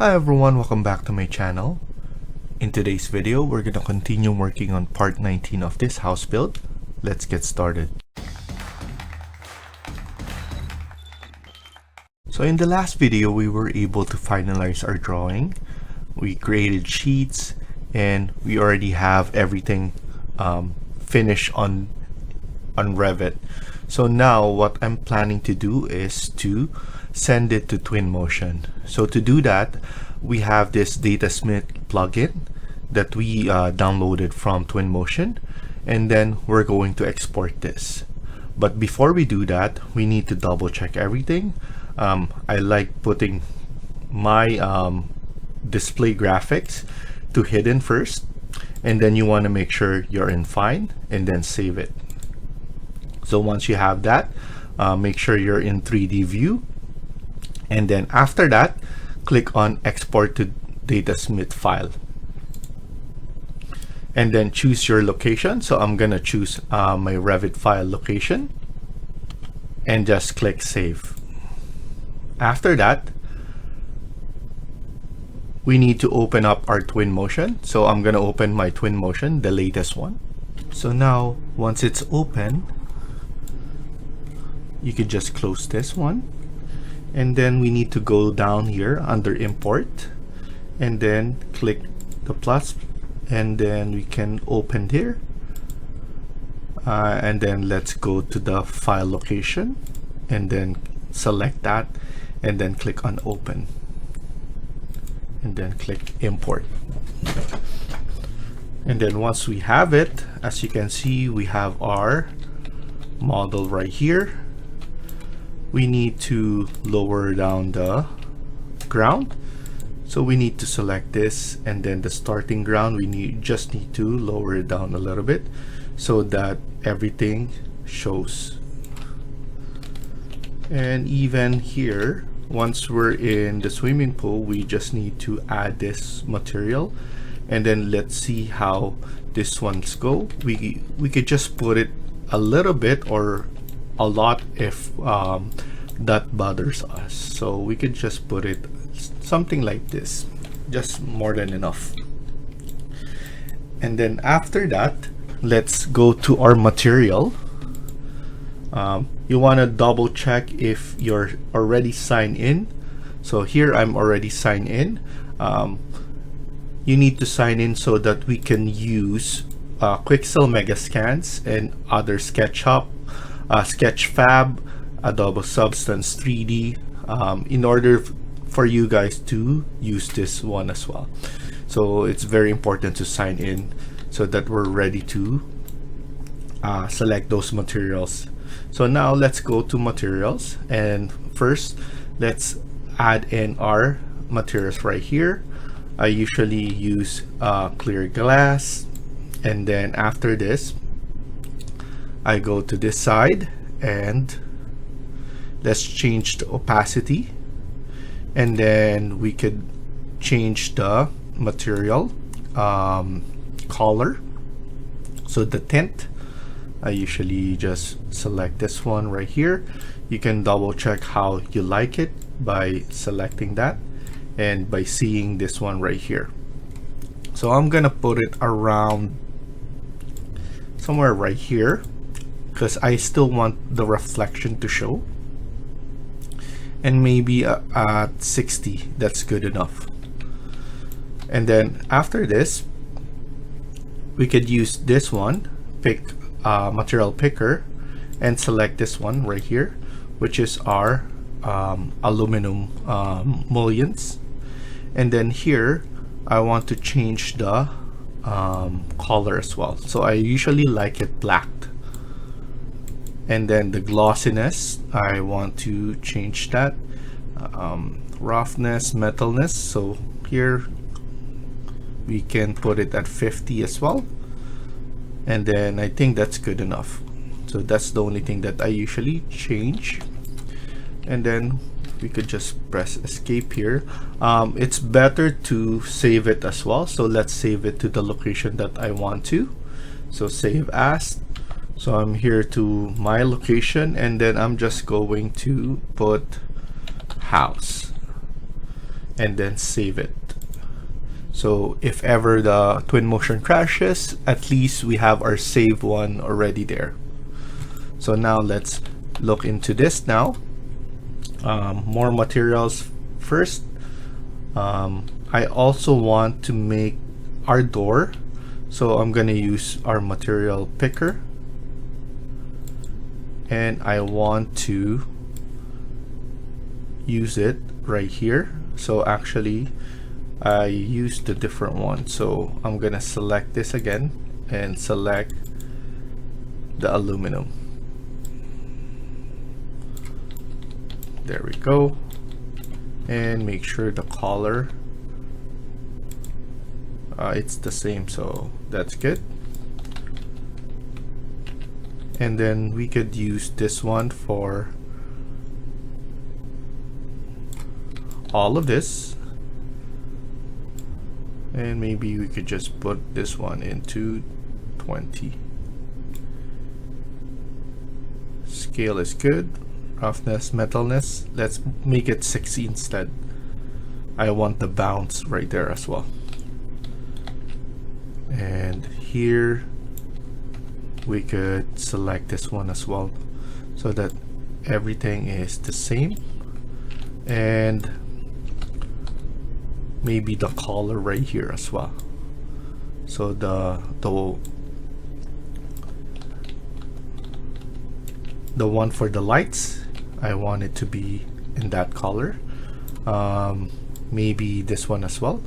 Hi everyone, welcome back to my channel. In today's video, we're going to continue working on part 19 of this house build. Let's get started. So in the last video, we were able to finalize our drawing. We created sheets and we already have everything finished on Revit. So now what I'm planning to do is to send it to Twinmotion. So to do that, we have this Datasmith plugin that we downloaded from Twinmotion, and then we're going to export this. But before we do that, we need to double check everything. I like putting my display graphics to hidden first, and then you want to make sure you're in fine and then save it. So once you have that, make sure you're in 3D view, and then after that, click on export to Datasmith file, and then choose your location. So I'm gonna choose my Revit file location and just click save. After that, we need to open up our Twinmotion. So I'm gonna open my Twinmotion, the latest one. So now once it's open, you can just close this one, and then we need to go down here under import and then click the plus, and then we can open here, and then let's go to the file location and then select that and then click on open and then click import. And then once we have it, as you can see, we have our model right here. We need to lower down the ground, so we need to select this, and then the starting ground we just need to lower it down a little bit so that everything shows. And even here, once we're in the swimming pool, we just need to add this material, and then let's see how this ones go. We could just put it a little bit or a lot if that bothers us. So we could just put it something like this, just more than enough. And then after that, let's go to our material. You want to double check if you're already signed in. So here I'm already signed in. You need to sign in so that we can use Quixel Megascans and other SketchUp, Sketchfab, Adobe Substance 3D, in order for you guys to use this one as well. So it's very important to sign in so that we're ready to select those materials. So now let's go to materials, and first let's add in our materials right here. I usually use clear glass, and then after this I go to this side and let's change the opacity, and then we could change the material color. So the tint, I usually just select this one right here. You can double check how you like it by selecting that and by seeing this one right here. So I'm gonna put it around somewhere right here because I still want the reflection to show, and maybe at 60, that's good enough. And then after this, we could use this one, pick material picker, and select this one right here, which is our aluminum mullions. And then here I want to change the color as well, so I usually like it black. And then the glossiness, I want to change that, roughness, metalness, so here we can put it at 50 as well. And then I think that's good enough. So that's the only thing that I usually change. And then we could just press escape here. It's better to save it as well, so let's save it to the location that I want to. So save as. So I'm here to my location, and then I'm just going to put house. and then save it. So if ever the Twinmotion crashes, at least we have our save one already there. So now let's look into this now. More materials first. I also want to make our door, so I'm gonna use our material picker, and I want to use it right here. So actually I used a different one, so I'm gonna select this again and select the aluminum. There we go, and make sure the color it's the same, so that's good. And then we could use this one for all of this, and maybe we could just put this one into 20. Scale is good. Roughness, metalness, let's make it 60 instead. I want the bounce right there as well. And here we could select this one as well, so that everything is the same, and maybe the color right here as well. So the one for the lights, I want it to be in that color. Maybe this one as well.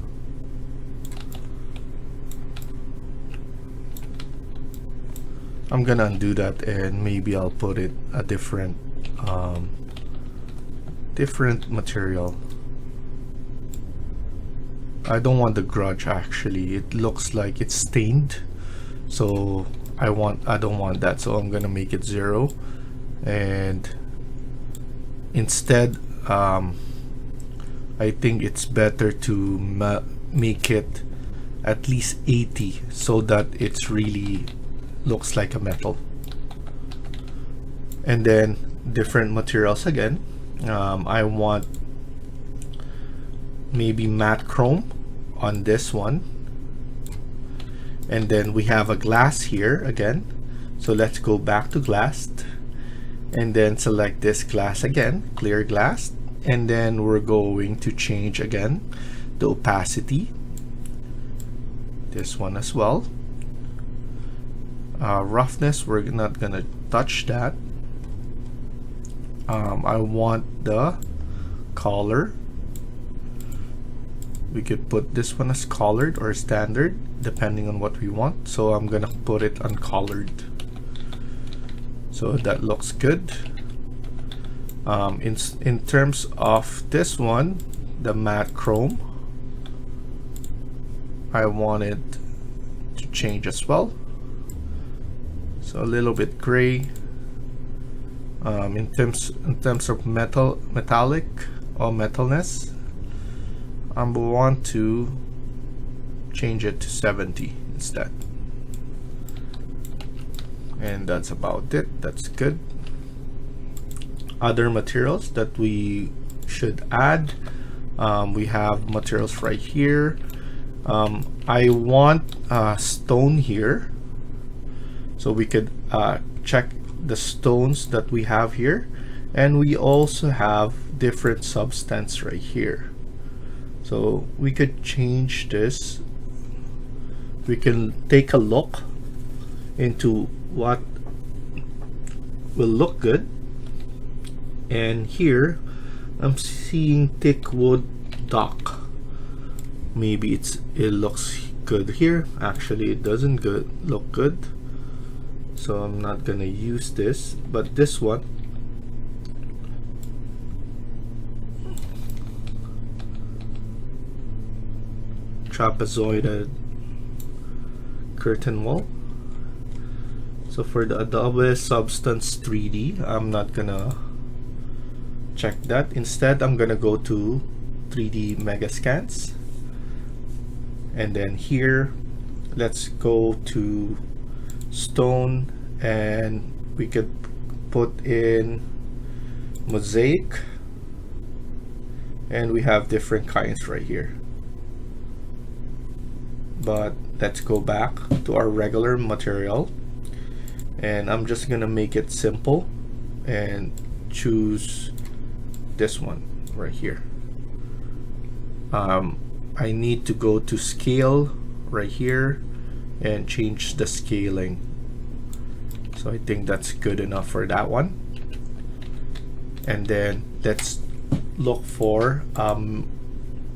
I'm gonna undo that, and maybe I'll put it a different material. I don't want the grudge, actually. It looks like it's stained, so I don't want that, so I'm gonna make it 0. And instead I think it's better to make it at least 80, so that it's really looks like a metal. And then different materials again. I want maybe matte chrome on this one, and then we have a glass here again, so let's go back to glass, and then select this glass again, clear glass, and then we're going to change again the opacity, this one as well. Roughness, we're not gonna touch that. I want the color, we could put this one as colored or standard depending on what we want, so I'm gonna put it uncolored, so that looks good. In terms of this one, the matte chrome, I want it to change as well, so a little bit gray. In terms of metallic or metalness, I want to change it to 70 instead, and that's about it. That's good. Other materials that we should add, we have materials right here. I want stone here, so we could check the stones that we have here, and we also have different substance right here, so we could change this. We can take a look into what will look good, and here I'm seeing thick wood dock. Maybe it looks good here. Actually, it doesn't look good, so I'm not gonna use this, but this one, trapezoidal curtain wall. So for the Adobe Substance 3D, I'm not gonna check that. Instead, I'm gonna go to 3D Megascans, and then here let's go to stone, and we could put in mosaic, and we have different kinds right here. But let's go back to our regular material, and I'm just gonna make it simple and choose this one right here. I need to go to scale right here and change the scaling. So I think that's good enough for that one. And then let's look for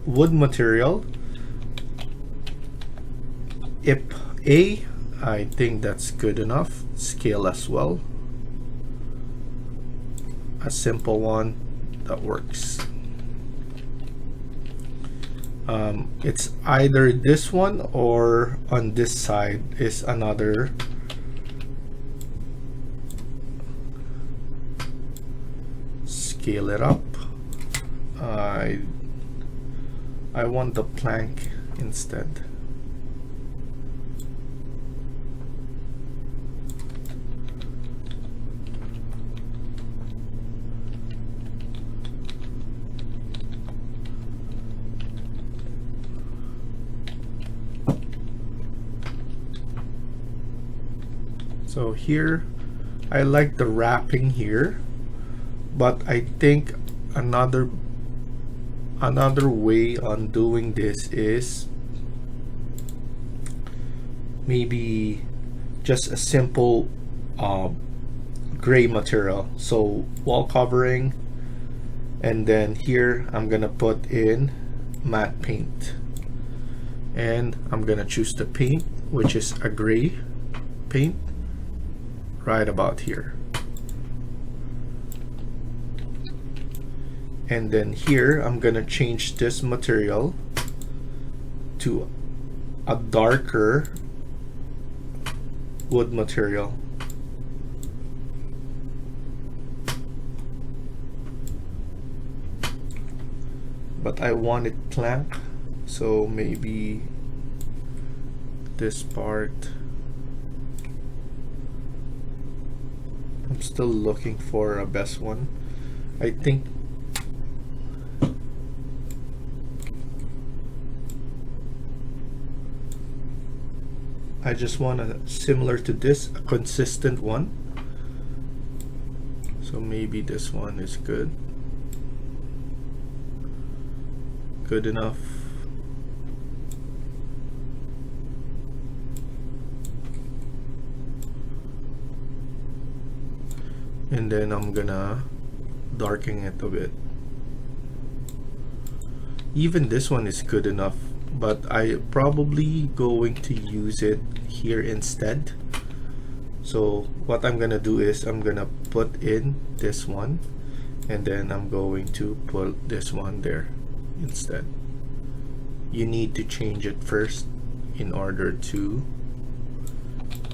wood material. IP A, I think that's good enough. Scale as well. A simple one that works. It's either this one or on this side is another. Scale it up. I want the plank instead. So here, I like the wrapping here, but I think another way on doing this is maybe just a simple gray material. So wall covering, and then here I'm gonna put in matte paint, and I'm gonna choose the paint, which is a gray paint, right about here. And then here I'm gonna change this material to a darker wood material. But I want it plank, so maybe this part. I'm still looking for a best one. I think I just want a similar to this, a consistent one. So maybe this one is good. Good enough. And then I'm gonna darken it a bit. Even this one is good enough, but I probably going to use it here instead. So what I'm gonna do is I'm gonna put in this one, and then I'm going to put this one there instead. You need to change it first in order to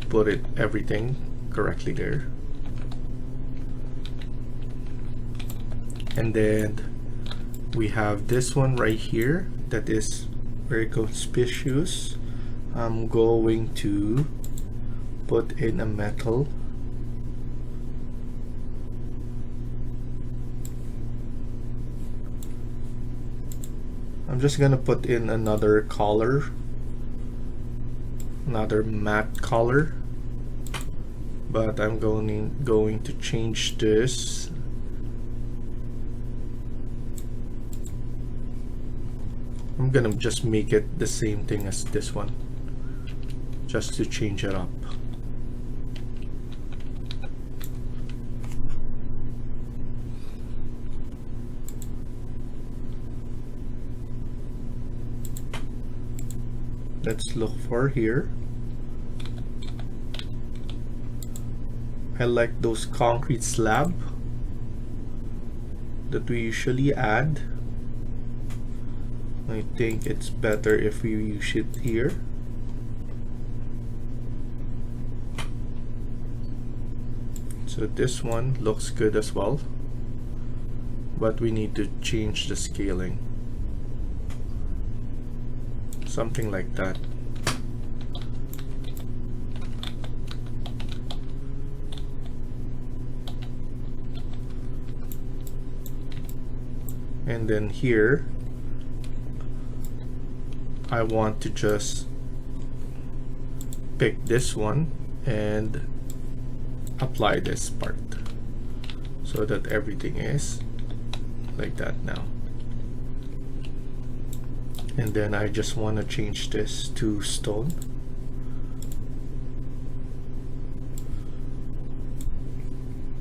put it everything correctly there. And then we have this one right here that is very conspicuous. I'm going to put in a metal. I'm just gonna put in another color, another matte color, but I'm going to change this. I'm gonna just make it the same thing as this one, just to change it up. Let's look for here. I like those concrete slab that we usually add. I think it's better if we use it here. So this one looks good as well, but we need to change the scaling. Something like that. And then here I want to just pick this one and apply this part so that everything is like that now. And then I just want to change this to stone.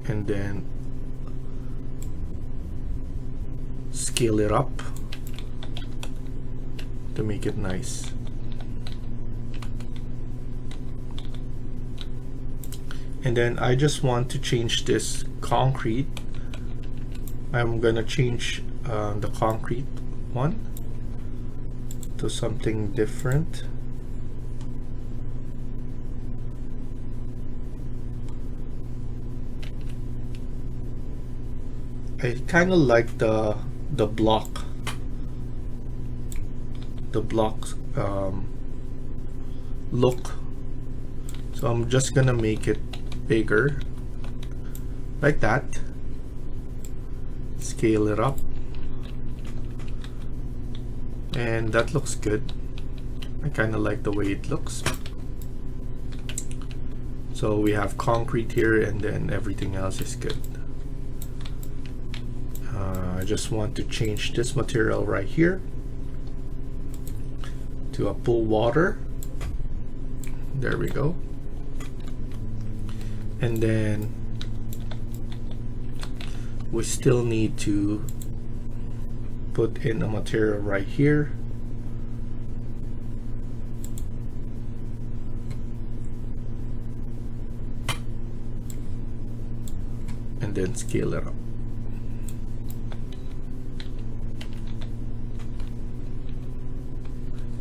And then scale it up to make it nice. And then I just want to change this concrete. I'm gonna change the concrete one to something different. I kind of like the block look, so I'm just gonna make it bigger like that, scale it up, and that looks good. I kind of like the way it looks. So we have concrete here, and then everything else is good. I just want to change this material right here to a pool water. There we go. And then we still need to put in a material right here. And then scale it up.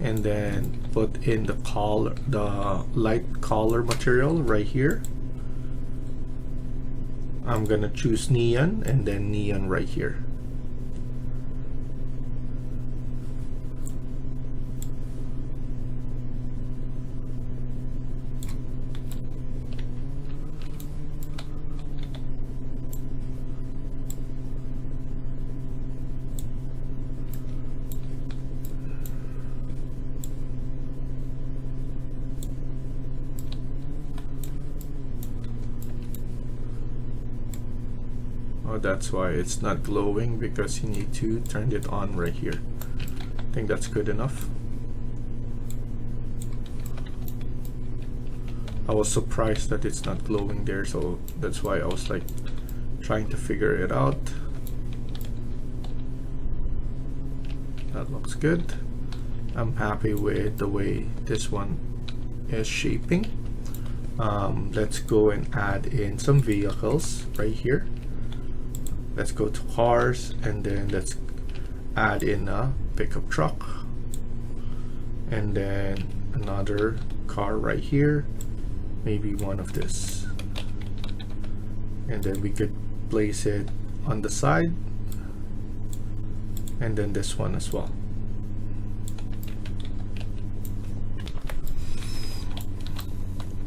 And then put in the light color material right here. I'm gonna choose neon, and then neon right here. Oh, that's why it's not glowing, because you need to turn it on right here. I think that's good enough. I was surprised that it's not glowing there, so that's why I was like trying to figure it out. That looks good. I'm happy with the way this one is shaping. Let's go and add in some vehicles right here. Let's go to cars, and then let's add in a pickup truck, and then another car right here, maybe one of this, and then we could place it on the side, and then this one as well.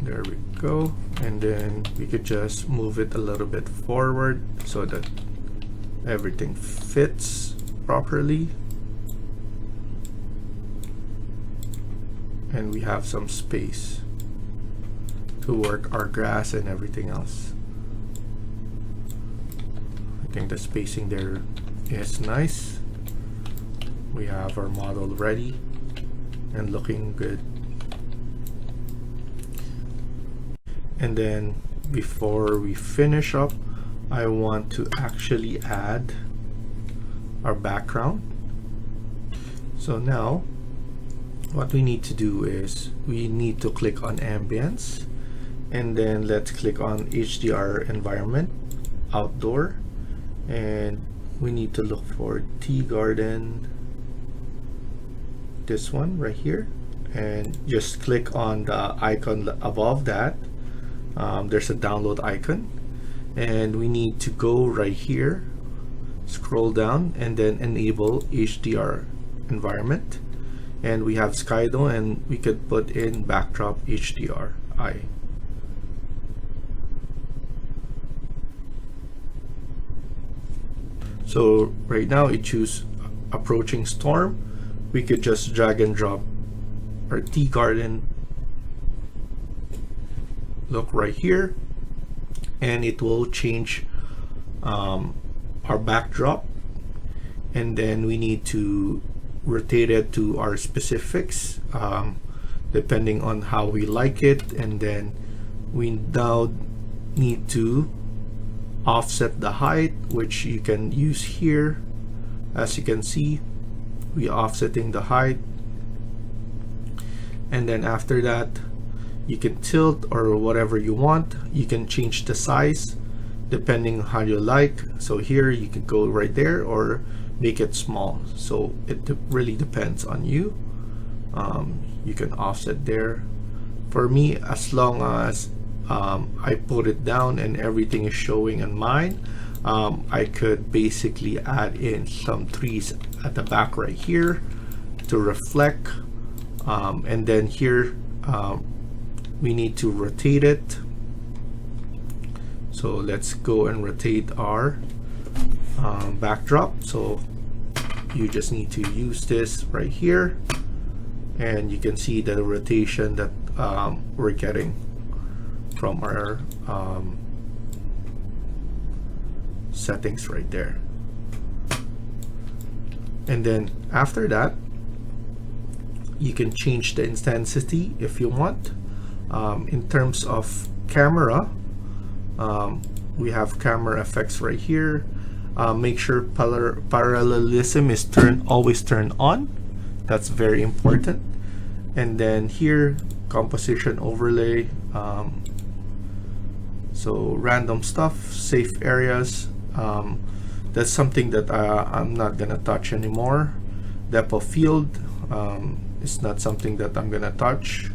There we go. And then we could just move it a little bit forward so that everything fits properly, and we have some space to work our grass and everything else. I think the spacing there is nice. We have our model ready and looking good. And then before we finish up, I want to actually add our background. So now what we need to do is we need to click on ambience, and then let's click on HDR environment, outdoor, and we need to look for tea garden, this one right here, and just click on the icon above that. There's a download icon, and we need to go right here, scroll down, and then enable HDR environment, and we have Skydo, and we could put in backdrop HDRI. So right now it choose approaching storm. We could just drag and drop our tea garden look right here, and it will change our backdrop, and then we need to rotate it to our specifics depending on how we like it, and then we now need to offset the height, which you can use here. As you can see, we offsetting the height, and then after that you can tilt or whatever you want. You can change the size depending on how you like. So here you can go right there or make it small, so it really depends on you. You can offset there. For me, as long as I put it down and everything is showing on mine, I could basically add in some trees at the back right here to reflect, and then here we need to rotate it. So let's go and rotate our backdrop. So you just need to use this right here, and you can see the rotation that we're getting from our settings right there. And then after that, you can change the intensity if you want. In terms of camera, we have camera effects right here. Make sure parallelism is always turned on. That's very important. And then here, composition overlay. So random stuff, safe areas. That's something that I'm not gonna touch anymore. Depth of field is not something that I'm gonna touch.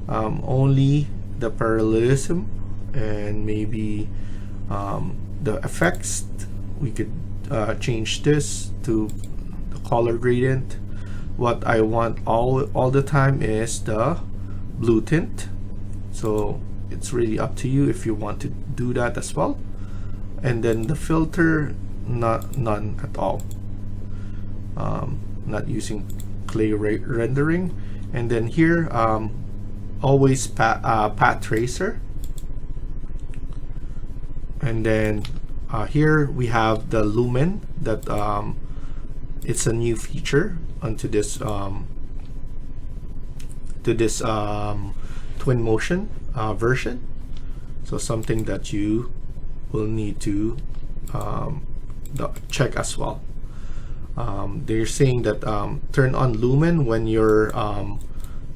Only the parallelism and maybe the effects. We could change this to the color gradient. What I want all the time is the blue tint, so it's really up to you if you want to do that as well. And then the filter, none at all. Not using clay rendering. And then here, always path tracer. And then here we have the lumen that it's a new feature onto this Twinmotion version. So something that you will need to check as well. They're saying that turn on lumen when you're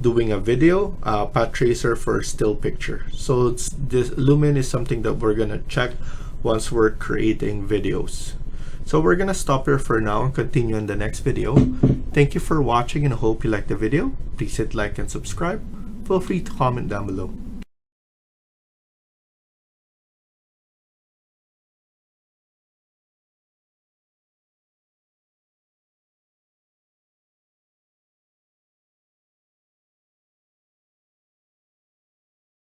doing a video, path tracer for still picture. So this lumen is something that we're gonna check once we're creating videos. So we're gonna stop here for now and continue in the next video. Thank you for watching, and I hope you liked the video. Please hit like and subscribe. Feel free to comment down below.